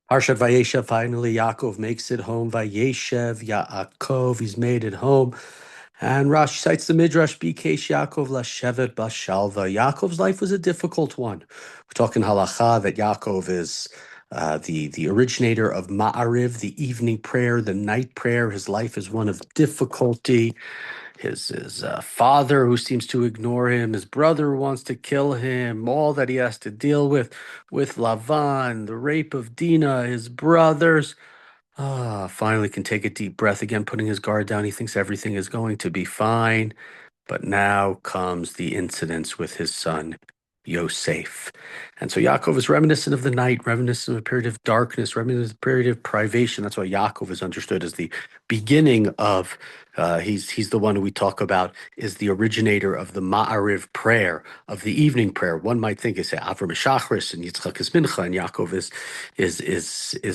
Parshat Vayeshev, finally Yaakov makes it home. Vayeshev, Yaakov, he's made it home. And Rashi cites the Midrash, Bikesh Yaakov Lashevet Bashalva. Yaakov's life was a difficult one. We're talking halacha that Yaakov is the originator of Ma'ariv, the evening prayer, the night prayer. His life is one of difficulty. His father, who seems to ignore him, his brother who wants to kill him, all that he has to deal with Lavan, the rape of Dinah, his brothers. Finally can take a deep breath again, putting his guard down. He thinks everything is going to be fine. But now comes the incidents with his son, Yosef. And so Yaakov is reminiscent of the night, reminiscent of a period of darkness, reminiscent of a period of privation. That's why Yaakov is understood as the beginning of, he's the one who we talk about is the originator of the Ma'ariv prayer, of the evening prayer. One might think it's Avram is Shachris and Yitzchak is Mincha and Yaakov is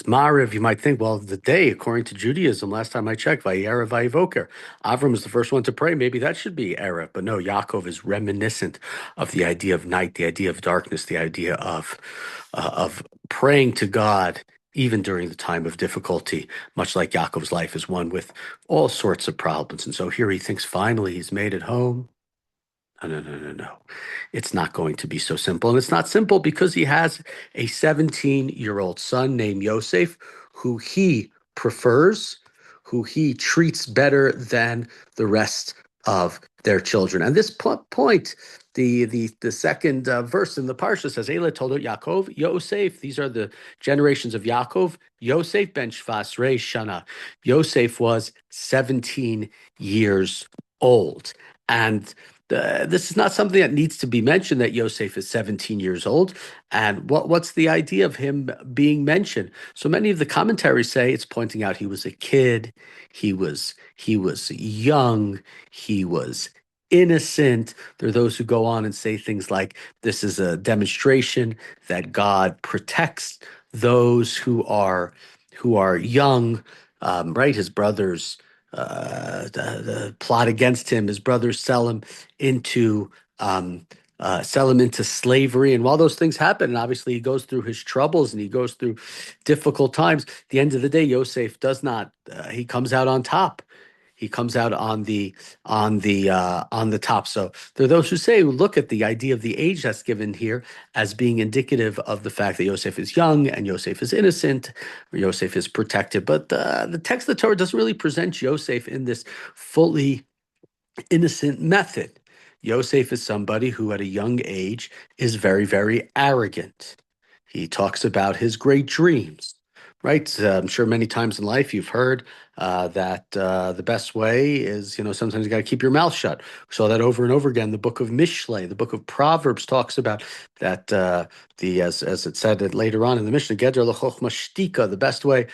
Ma'ariv. You might think, well, the day, according to Judaism, last time I checked, Vayera Vayivoker, Avram is the first one to pray. Maybe that should be Erev. But no, Yaakov is reminiscent of the idea of night, the idea of darkness, the idea of praying to God even during the time of difficulty, much like Yaakov's life is one with all sorts of problems. And so here he thinks finally he's made it home. No. It's not going to be so simple. And it's not simple because he has a 17-year-old son named Yosef who he prefers, who he treats better than the rest of their children. And this point, the second verse in the parsha says, Eile toldot Yaakov, Yosef. These are the generations of Yaakov. Yosef ben Shvas Rei Shana. Yosef was 17 years old. And this is not something that needs to be mentioned that Yosef is 17 years old. And what's the idea of him being mentioned? So many of the commentaries say it's pointing out he was a kid, he was young, he was innocent. There are those who go on and say things like this is a demonstration that God protects those who are young, right? His brothers the plot against him. His brothers sell him into slavery. And while those things happen, and obviously he goes through his troubles and he goes through difficult times, at the end of the day, Yosef does not. He comes out on top. He comes out on the top. So there are those who say, look at the idea of the age that's given here as being indicative of the fact that Yosef is young and Yosef is innocent, or Yosef is protected. But the text of the Torah doesn't really present Yosef in this fully innocent method. Yosef is somebody who at a young age is very, very arrogant. He talks about his great dreams, right? I'm sure many times in life you've heard that the best way is, sometimes you got to keep your mouth shut. We saw that over and over again. The book of Mishlei, the book of Proverbs talks about that. As it said later on in the Mishnah, Geder l'chochma shtika, the best way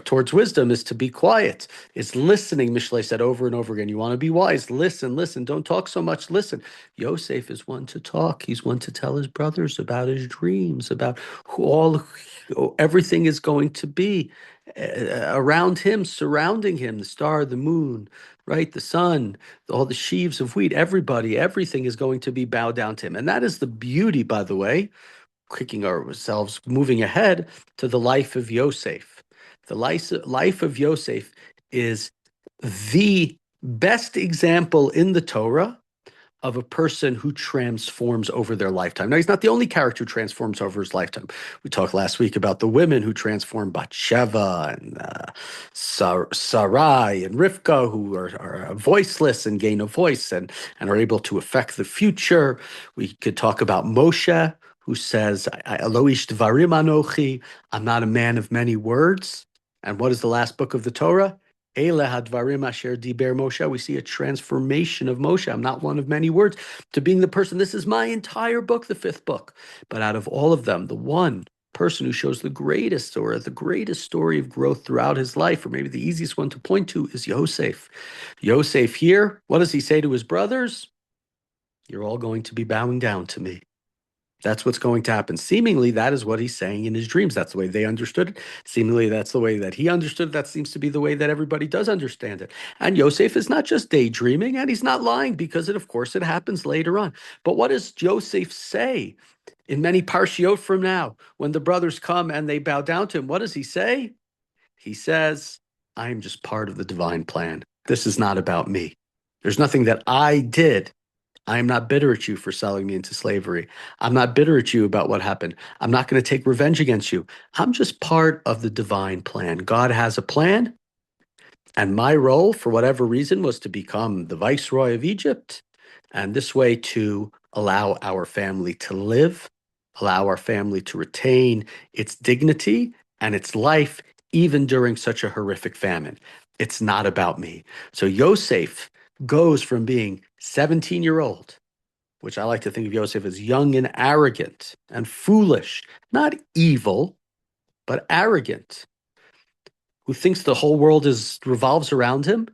towards wisdom is to be quiet. It's listening. Mishlei said over and over again. You want to be wise? Listen. Don't talk so much. Listen. Yosef is one to talk. He's one to tell his brothers about his dreams, about everything is going to be around him, surrounding him, the star, the moon, right? The sun, all the sheaves of wheat, everything is going to be bowed down to him. And that is the beauty, by the way, kicking ourselves, moving ahead to the life of Yosef. The life of Yosef is the best example in the Torah of a person who transforms over their lifetime. Now, he's not the only character who transforms over his lifetime. We talked last week about the women who transform Bathsheba and Sarai and Rivka, who are voiceless and gain a voice and are able to affect the future. We could talk about Moshe, who says, Eloish Dvarim Anochi, I'm not a man of many words. And what is the last book of the Torah? Ele hadvarim asher diber Moshe. We see a transformation of Moshe. I'm not one of many words to being the person. This is my entire book, the fifth book. But out of all of them, the one person who shows the greatest story of growth throughout his life, or maybe the easiest one to point to, is Yosef. Yosef here, what does he say to his brothers? You're all going to be bowing down to me. That's what's going to happen. Seemingly, that is what he's saying in his dreams. That's the way they understood it. Seemingly, that's the way that he understood it. That seems to be the way that everybody does understand it. And Yosef is not just daydreaming, and he's not lying because, of course, it happens later on. But what does Yosef say In many parshiot from now, when the brothers come and they bow down to him, what does he say? He says, I am just part of the divine plan. This is not about me. There's nothing that I did. I am not bitter at you for selling me into slavery. I'm not bitter at you about what happened. I'm not going to take revenge against you. I'm just part of the divine plan. God has a plan, and my role, for whatever reason, was to become the viceroy of Egypt, and this way to allow our family to live, allow our family to retain its dignity and its life, even during such a horrific famine. It's not about me. So Yosef goes from being 17-year-old, which I like to think of Yosef as young and arrogant and foolish, not evil, but arrogant, who thinks the whole world revolves around him,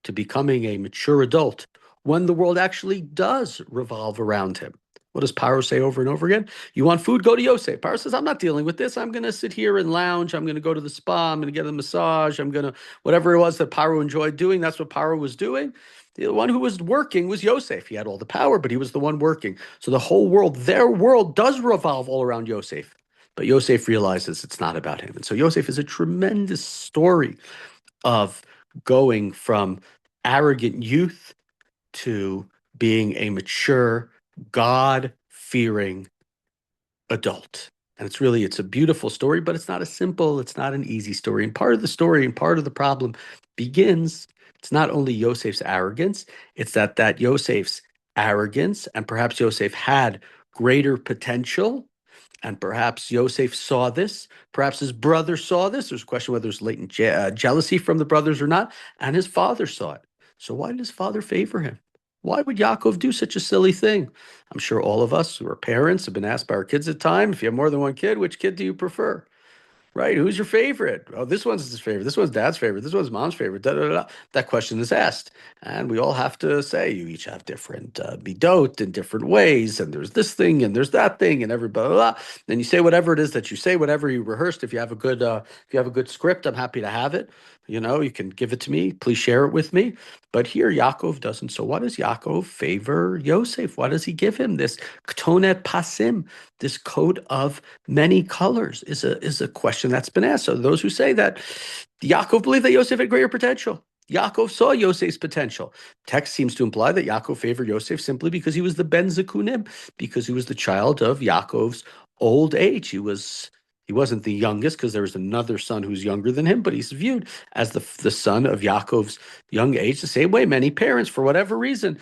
to becoming a mature adult when the world actually does revolve around him. What does Paro say over and over again? You want food? Go to Yosef. Paro says, I'm not dealing with this. I'm going to sit here and lounge. I'm going to go to the spa. I'm going to get a massage. I'm going to, whatever it was that Paro enjoyed doing, that's what Paro was doing. The one who was working was Yosef. He had all the power, but he was the one working. So the whole world, their world does revolve all around Yosef. But Yosef realizes it's not about him. And so Yosef is a tremendous story of going from arrogant youth to being a mature, God-fearing adult. And it's a beautiful story, but it's not it's not an easy story. And part of the story and part of the problem begins, it's not only Yosef's arrogance, it's that Yosef's arrogance, and perhaps Yosef had greater potential, and perhaps Yosef saw this. Perhaps his brother saw this. There's a question whether there's latent jealousy from the brothers or not. And his father saw it. So why did his father favor him? Why would Yaakov do such a silly thing? I'm sure all of us who are parents have been asked by our kids at times, if you have more than one kid, which kid do you prefer? Right? Who's your favorite? Oh, this one's his favorite. This one's dad's favorite. This one's mom's favorite. Da, da, da, da. That question is asked. And we all have to say, you each have different midot in different ways. And there's this thing and there's that thing and everybody, blah, blah, blah. Then you say whatever it is that you say, whatever you rehearsed. If you have a good script, I'm happy to have it. You can give it to me. Please share it with me. But here Yaakov doesn't. So why does Yaakov favor Yosef? Why does he give him this ktonet pasim, this coat of many colors? Is a question that's been asked. So those who say that Yaakov believed that Yosef had greater potential. Yaakov saw Yosef's potential. Text seems to imply that Yaakov favored Yosef simply because he was the ben zekunim, because he was the child of Yaakov's old age. He wasn't the youngest because there was another son who's younger than him, but he's viewed as the son of Yaakov's young age, the same way many parents, for whatever reason,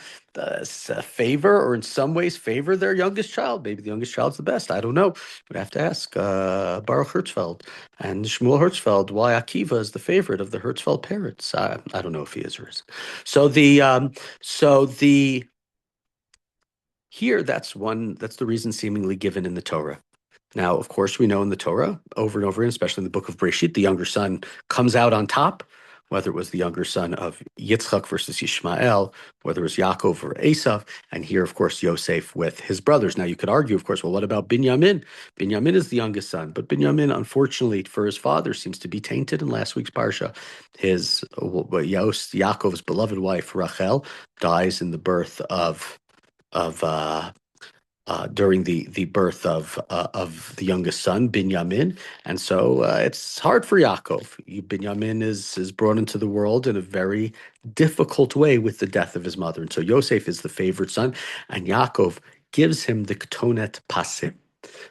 favor or in some ways favor their youngest child. Maybe the youngest child's the best. I don't know. We'd have to ask Baruch Hertzfeld and Shmuel Hertzfeld why Akiva is the favorite of the Hertzfeld parents. I don't know if he is or isn't. Here that's the reason seemingly given in the Torah. Now, of course, we know in the Torah, over and over again, especially in the book of Breshit, the younger son comes out on top, whether it was the younger son of Yitzchak versus Yishmael, whether it was Yaakov or Esav, and here, of course, Yosef with his brothers. Now, you could argue, of course, well, what about Binyamin? Binyamin is the youngest son, but Binyamin, unfortunately, for his father, seems to be tainted in last week's parsha. Yaakov's beloved wife, Rachel, dies in the birth of during the birth of the youngest son, Binyamin. And so it's hard for Yaakov. Binyamin is brought into the world in a very difficult way with the death of his mother. And so Yosef is the favorite son, and Yaakov gives him the ketonet pasim,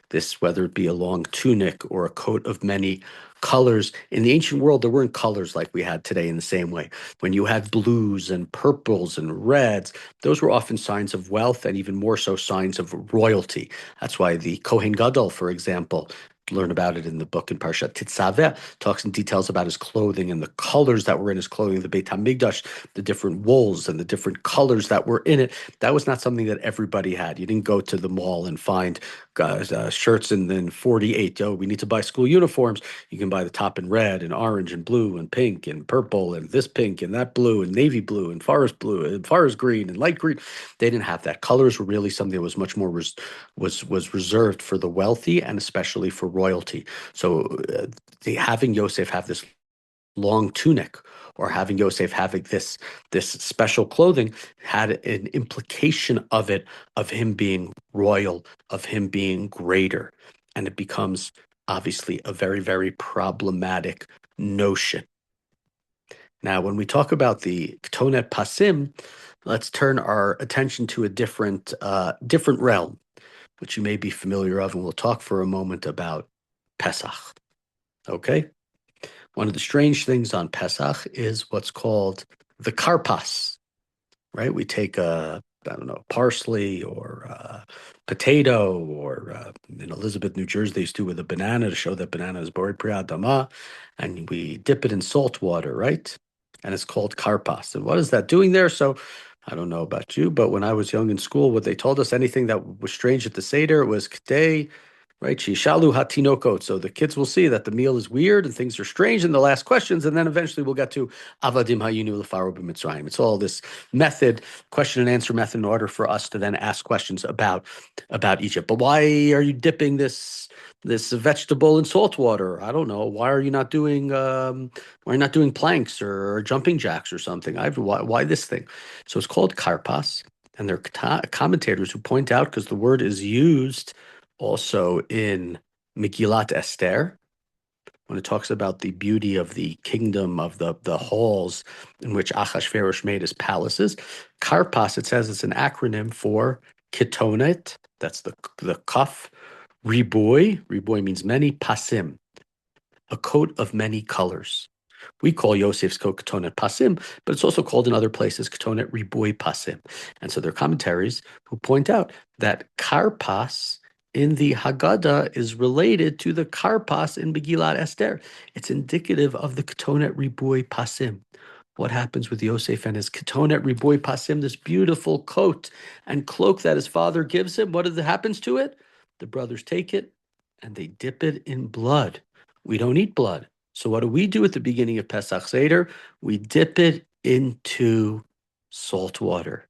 this, whether it be a long tunic or a coat of many colors. In the ancient world, there weren't colors like we had today in the same way. When you had blues and purples and reds, those were often signs of wealth and even more so signs of royalty. That's why the Kohen Gadol, for example, learn about it in the book in Parshat Tetzaveh, talks in details about his clothing and the colors that were in his clothing, the Beit HaMikdash, the different wools and the different colors that were in it. That was not something that everybody had. You didn't go to the mall and find shirts in 48. Oh, we need to buy school uniforms. You can buy the top in red and orange and blue and pink and purple and this pink and that blue and navy blue and forest green and light green. They didn't have that. Colors were really something that was much more was reserved for the wealthy and especially for royalty. So having Yosef have this long tunic, or having Yosef having this special clothing had an implication of him being royal, of him being greater. And it becomes obviously a very, very problematic notion. Now, when we talk about the Ketonet Pasim, let's turn our attention to a different realm, which you may be familiar of, and we'll talk for a moment about Pesach. Okay? One of the strange things on Pesach is what's called the karpas, right? We take I don't know, parsley or potato, or in Elizabeth, New Jersey, they used to with a banana to show that banana is borei pri adama, and we dip it in salt water, right? And it's called karpas. And what is that doing there? So I don't know about you, but when I was young in school, what they told us, anything that was strange at the Seder, it was k'tei, right? Shishalu hatinokot. So the kids will see that the meal is weird and things are strange, and they'll ask questions, and then eventually we'll get to avadim hayinu lefaro b'mitzrayim. It's all this method, question and answer method, in order for us to then ask questions about Egypt. But why are you dipping this vegetable in salt water? I don't know. Why are you not doing planks or jumping jacks or something? Why this thing? So it's called karpas, and there are commentators who point out, because the word is used also in Megillat Esther, when it talks about the beauty of the kingdom, of the halls in which Achashverosh made his palaces. Karpas, it says, it's an acronym for Ketonet, that's the kaf, Riboy means many, Pasim, a coat of many colors. We call Yosef's coat Ketonet Pasim, but it's also called in other places Ketonet Riboy Pasim. And so there are commentaries who point out that Karpas in the Haggadah is related to the Karpas in Megillat Esther. It's indicative of the Ketonet Riboy Pasim. What happens with Yosef and his Ketonet Riboy Pasim, this beautiful coat and cloak that his father gives him? What happens to it? The brothers take it and they dip it in blood. We don't eat blood. So what do we do at the beginning of Pesach Seder? We dip it into salt water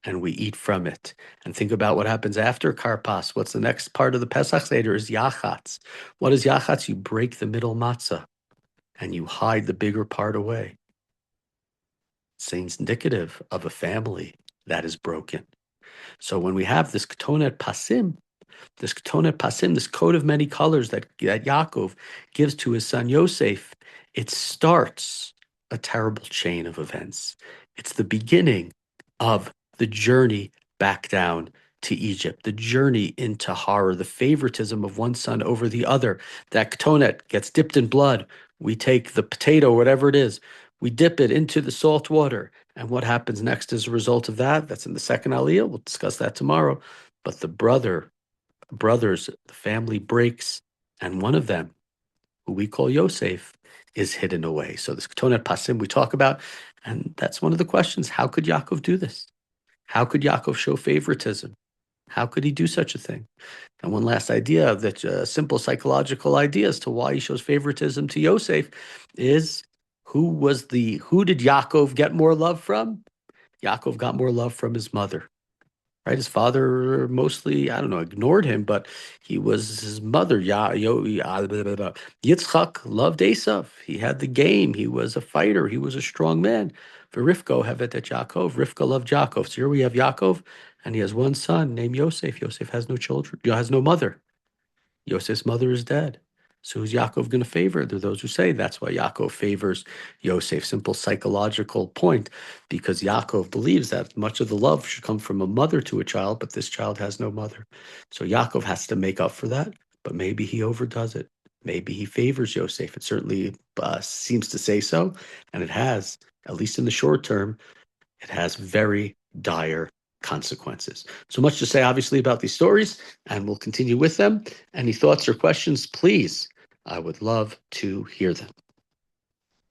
and we eat from it. And think about what happens after Karpas. What's the next part of the Pesach Seder is Yachatz. What is Yachatz? You break the middle matzah and you hide the bigger part away. It's indicative of a family that is broken. So when we have this Ketonet Pasim, this coat of many colors that Yaakov gives to his son Yosef, it starts a terrible chain of events. It's the beginning of the journey back down to Egypt, the journey into horror, the favoritism of one son over the other. That ketonet gets dipped in blood. We take the potato, whatever it is, we dip it into the salt water. And what happens next as a result of that? That's in the second aliyah. We'll discuss that tomorrow. But the brothers, the family breaks, and one of them, who we call Yosef, is hidden away. So this Ketonet Pasim we talk about, and that's one of the questions. How could Yaakov do this? How could Yaakov show favoritism? How could he do such a thing? And one last idea, that simple psychological idea as to why he shows favoritism to Yosef is, who did Yaakov get more love from? Yaakov got more love from his mother. Right, his father mostly, I don't know, ignored him, but he was his mother. Yitzchak loved Esav. He had the game. He was a fighter. He was a strong man. For Rivka, hevet et Yaakov. Rivka loved Yaakov. So here we have Yaakov, and he has one son named Yosef. Yosef has no children. Has no mother. Yosef's mother is dead. So who's Yaakov going to favor? There are those who say that's why Yaakov favors Yosef. Simple psychological point, because Yaakov believes that much of the love should come from a mother to a child, but this child has no mother. So Yaakov has to make up for that, but maybe he overdoes it. Maybe he favors Yosef. It certainly seems to say so, and it has, at least in the short term, it has very dire consequences. So much to say, obviously, about these stories, and we'll continue with them. Any thoughts or questions, please? I would love to hear them.